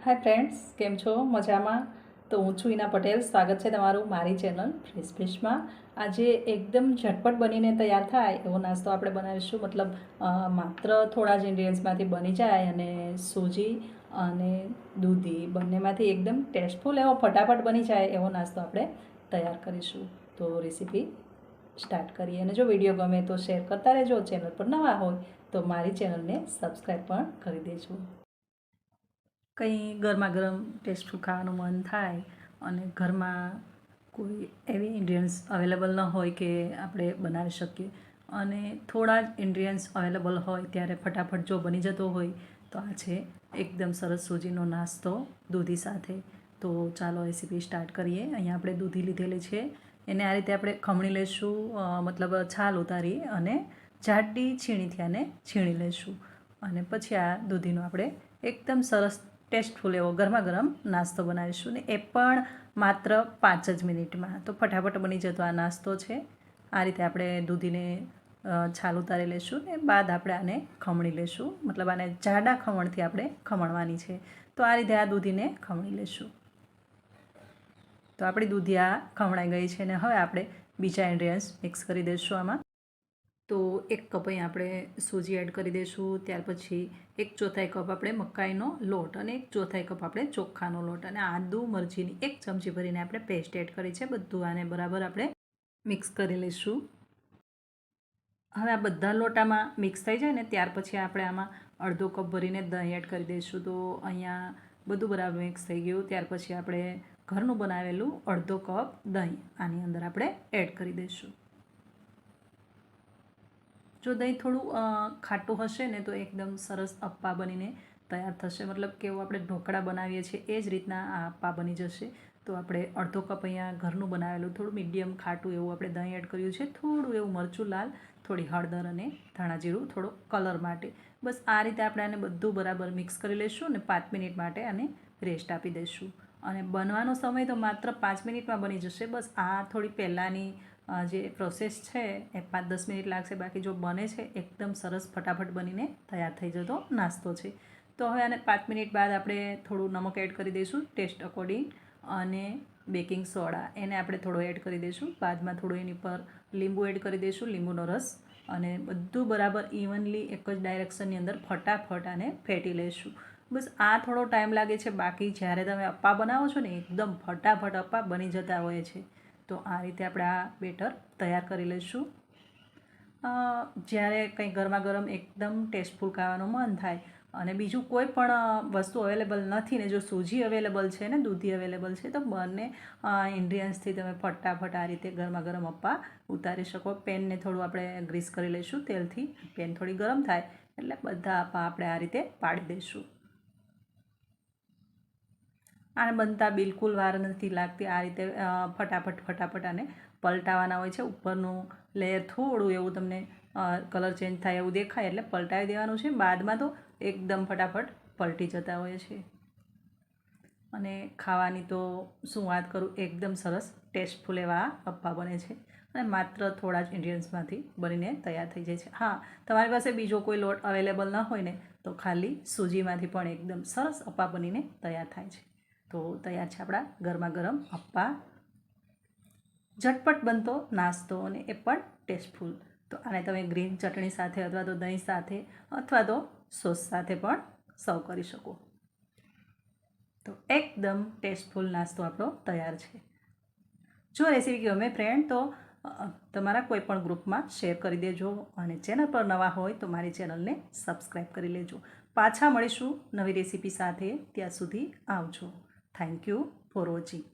Hi friends, કેમ છો? મજામાં? તો હું છું ઈના પટેલ. સ્વાગત છે તમારું મારી ચેનલ ફ્રેશ ફિશમાં. આજે એકદમ ઝટપટ બનીને તૈયાર થાય એવો નાસ્તો આપણે બનાવીશું. મતલબ માત્ર થોડા જ ઇન્ગ્રીડિયન્ટ્સમાંથી બની જાય અને સૂજી અને દૂધી બંનેમાંથી એકદમ ટેસ્ટફુલ એવો ફટાફટ બની જાય એવો નાસ્તો આપણે તૈયાર કરીશું. તો રેસીપી સ્ટાર્ટ કરીએ. અને જો વિડીયો ગમે તો શેર કરતા રહેજો. ચેનલ પર નવા હોય તો મારી ચેનલને સબસ્ક્રાઈબ પણ કરી દેજો. કંઈ ગરમા ગરમ ટેસ્ટફુલ ખાવાનું મન થાય અને ઘરમાં કોઈ એવી ઇન્ગ્રીડિયન્ટ્સ અવેલેબલ ન હોય કે આપણે બનાવી શકીએ અને થોડા જ ઇન્ગ્રીડિયન્ટ્સ અવેલેબલ હોય ત્યારે ફટાફટ જો બની જતો હોય તો આ છે એકદમ સરસ સૂજીનો નાસ્તો દૂધી સાથે. તો ચાલો રેસીપી સ્ટાર્ટ કરીએ. અહીંયા આપણે દૂધી લીધેલી છે, એને આ રીતે આપણે ખમણી લઈશું, મતલબ છાલ ઉતારી અને જાડી છીણીથી આને છીણી લઈશું. અને પછી આ દૂધીનો આપણે એકદમ સરસ ટેસ્ટફુલ એવો ગરમા ગરમ નાસ્તો બનાવીશું ને એ પણ માત્ર 5 જ મિનિટમાં. તો ફટાફટ બની જતો આ નાસ્તો છે. આ રીતે આપણે દૂધીને છાલ ઉતારી લઈશું ને બાદ આપણે આને ખમણી લઈશું. મતલબ આને જાડા ખમણથી આપણે ખમણવાની છે. તો આ રીતે આ દૂધીને ખમણી લઈશું. તો આપણી દૂધી આ ખમણાઈ ગઈ છે ને હવે આપણે બીજા ઇન્ગ્રીડિયન્ટ્સ મિક્સ કરી દઈશું આમાં. તો 1 કપ અહીં આપણે સૂજી એડ કરી દઈશું. ત્યાર પછી 1/4 કપ આપણે મકાઈનો લોટ અને 1/4 કપ આપણે ચોખાનો લોટ અને આદુ મરચીની 1 ચમચી ભરીને આપણે પેસ્ટ એડ કરી છે. બધું આને બરાબર આપણે મિક્સ કરી લઈશું. હવે આ બધા લોટામાં મિક્સ થઈ જાય ને ત્યાર પછી આપણે આમાં અડધો કપ ભરીને દહીં એડ કરી દઈશું. તો અહીંયા બધું બરાબર મિક્સ થઈ ગયું. ત્યાર પછી આપણે ઘરનું બનાવેલું અડધો કપ દહીં આની અંદર આપણે એડ કરી દઈશું. જો દહીં થોડું ખાટું હશે ને તો એકદમ સરસ અપ્પા બનીને તૈયાર થશે. મતલબ કેવું આપણે ઢોકળા બનાવીએ છીએ એ જ રીતના આ અપ્પા બની જશે. તો આપણે અડધો કપ અહીંયા ઘરનું બનાવેલું થોડું મીડિયમ ખાટું એવું આપણે દહીં એડ કર્યું છે. થોડું એવું મરચું લાલ, થોડી હળદર અને ધાણા જીરું થોડો કલર માટે. બસ આ રીતે આપણે આને બધું બરાબર મિક્સ કરી લઈશું અને 5 મિનિટ માટે આને રેસ્ટ આપી દઈશું. અને બનવાનો સમય તો માત્ર 5 મિનિટમાં બની જશે. બસ આ થોડી પહેલાંની જે પ્રોસેસ છે એ 5-10 મિનિટ લાગશે. બાકી જો બને છે એકદમ સરસ ફટાફટ બનીને તૈયાર થઈ જતો નાસ્તો છે. તો હવે આને 5 મિનિટ બાદ આપણે થોડું નમક એડ કરી દઈશું ટેસ્ટ અકોર્ડિંગ અને બેકિંગ સોડા એને આપણે થોડો એડ કરી દઈશું. બાદમાં થોડું એની પર લીંબુ એડ કરી દઈશું, લીંબુનો રસ, અને બધું બરાબર ઇવનલી એક જ ડાયરેક્શનની અંદર ફટાફટ આને ફેટી લઈશું. બસ આ થોડો ટાઈમ લાગે છે. બાકી જ્યારે તમે અપ્પા બનાવો છો ને એકદમ ફટાફટ અપ્પા બની જતા હોય છે. તો આ રીતે આપણે આ બેટર તૈયાર કરી લઈશું. જ્યારે કંઈ ગરમા ગરમ એકદમ ટેસ્ટફુલ ખાવાનું મન થાય અને બીજું કોઈ પણ વસ્તુ અવેલેબલ નથી ને જો સૂજી અવેલેબલ છે ને દૂધી અવેલેબલ છે તો બંને ઇન્ગ્રીડિયન્ટ્સથી તમે ફટાફટ આ રીતે ગરમા ગરમ અપ્પા ઉતારી શકો. પેનને થોડું આપણે ગ્રીસ કરી લઈશું તેલથી. પેન થોડી ગરમ થાય એટલે બધા અપ્પા આપણે આ રીતે પાડી દઈશું. આને બનતા બિલકુલ વાર નથી લાગતી. આ રીતે ફટાફટ આને પલટાવવાના હોય છે. ઉપરનું લેયર થોડું એવું તમને કલર ચેન્જ થાય એવું દેખાય એટલે પલટાવી દેવાનું છે. બાદમાં તો એકદમ ફટાફટ પલટી જતા હોય છે. અને ખાવાની તો શું વાત કરું, એકદમ સરસ ટેસ્ટફુલ એવા અપ્પા બને છે અને માત્ર થોડા જ ઇન્ગ્રીડિયન્ટ્સમાંથી બનીને તૈયાર થઈ જાય છે. હા, તમારી પાસે બીજો કોઈ લોટ અવેલેબલ ન હોય ને તો ખાલી સૂજીમાંથી પણ એકદમ સરસ અપ્પા બનીને તૈયાર થાય છે. તો તૈયાર છે આપણા ગરમા ગરમ અપ્પા. ઝટપટ બનતો નાસ્તો અને એ પણ ટેસ્ટફુલ. તો આને તમે ગ્રીન ચટણી સાથે અથવા તો દહીં સાથે અથવા તો સોસ સાથે પણ સર્વ કરી શકો. તો એકદમ ટેસ્ટફુલ નાસ્તો આપણો તૈયાર છે. જો રેસીપી ગમે ફ્રેન્ડ તો તમારા કોઈ પણ ગ્રુપમાં શેર કરી દેજો અને ચેનલ પર નવા હોય તો મારી ચેનલને સબસ્ક્રાઈબ કરી લેજો. પાછા મળીશું નવી રેસીપી સાથે. ત્યાં સુધી આવજો. Thank you for watching.